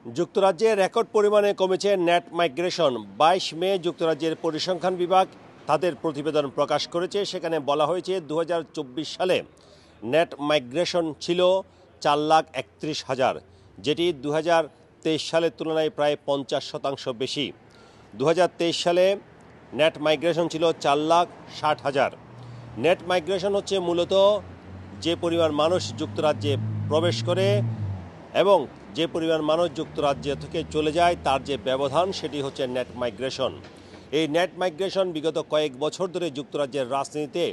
যুক্তরাজ্যে রেকর্ড পরিমাণে কমেছে নেট মাইগ্রেশন। 22 মে যুক্তরাজ্যের পরিসংখ্যান বিভাগ তাদের প্রতিবেদন প্রকাশ করেছে। সেখানে বলা হয়েছে 2024 সালে নেট মাইগ্রেশন ছিল 4,31,000, যেটি 2023 সালের তুলনায় প্রায় 50% বেশি। 2023 সালে নেট মাইগ্রেশন ছিল 4,60,000। নেট মাইগ্রেশন হচ্ছে মূলত যে পরিমাণ মানুষ যুক্তরাজ্যে প্রবেশ করে এবং যে পরিমাণ মানুষ যুক্তরাজ্য থেকে চলে যায় তার যে ব্যবধান, সেটি হচ্ছে নেট মাইগ্রেশন। এই নেট মাইগ্রেশন বিগত কয়েক বছর ধরে যুক্তরাজ্যের রাজনীতিতে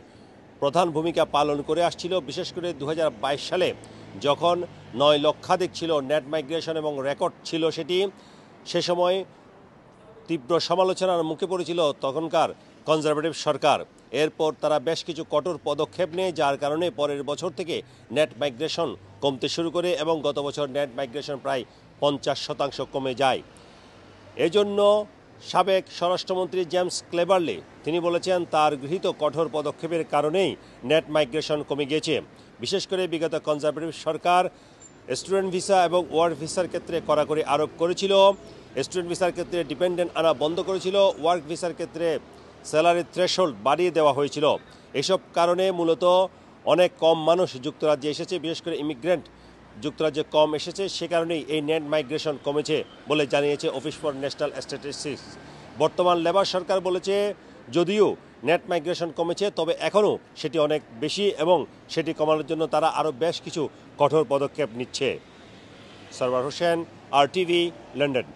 প্রধান ভূমিকা পালন করে আসছিল। বিশেষ করে 2022 সালে যখন 9 লক্ষাধিক ছিল নেট মাইগ্রেশন এবং রেকর্ড ছিল সেটি, সে সময় তীব্র সমালোচনার মুখে পড়েছিল তখনকার কনজারভেটিভ সরকার। এরপর তারা বেশ কিছু কঠোর পদক্ষেপ নেয়, যার কারণে পরের বছর থেকে নেট মাইগ্রেশন কমতে শুরু করে এবং গত বছর নেট মাইগ্রেশন প্রায় 50% কমে যায়। এজন্য সাবেক স্বরাষ্ট্রমন্ত্রী জেমস ক্লেভারলি তিনি বলেছেন তার গৃহীত কঠোর পদক্ষেপের কারণেই নেট মাইগ্রেশন কমে গিয়েছে। বিশেষ করে বিগত কনজারভেটিভ সরকার স্টুডেন্ট ভিসা এবং ওয়ার্ক ভিসার ক্ষেত্রে কড়াকড়ি আরোপ করেছিল। স্টুডেন্ট ভিসার ক্ষেত্রে ডিপেন্ডেন্ট আনা বন্ধ করেছিল, ওয়ার্ক ভিসার ক্ষেত্রে স্যালারি থ্রেশহোল্ড বাড়িয়ে দেওয়া হয়েছিল। এসব কারণে মূলত অনেক কম মানুষ যুক্তরাজ্যে এসেছে, বিশেষ করে ইমিগ্রেন্ট যুক্তরাজ্যে কম এসেছে। সে কারণেই এই নেট মাইগ্রেশন কমেছে বলে জানিয়েছে অফিস ফর ন্যাশনাল স্ট্যাটিস্টিক্স। বর্তমান লেবার সরকার বলেছে যদিও নেট মাইগ্রেশন কমেছে, তবে এখনও সেটি অনেক বেশি এবং সেটি কমানোর জন্য তারা আরও বেশ কিছু কঠোর পদক্ষেপ নিচ্ছে। Sarwar Hossain, RTV, London.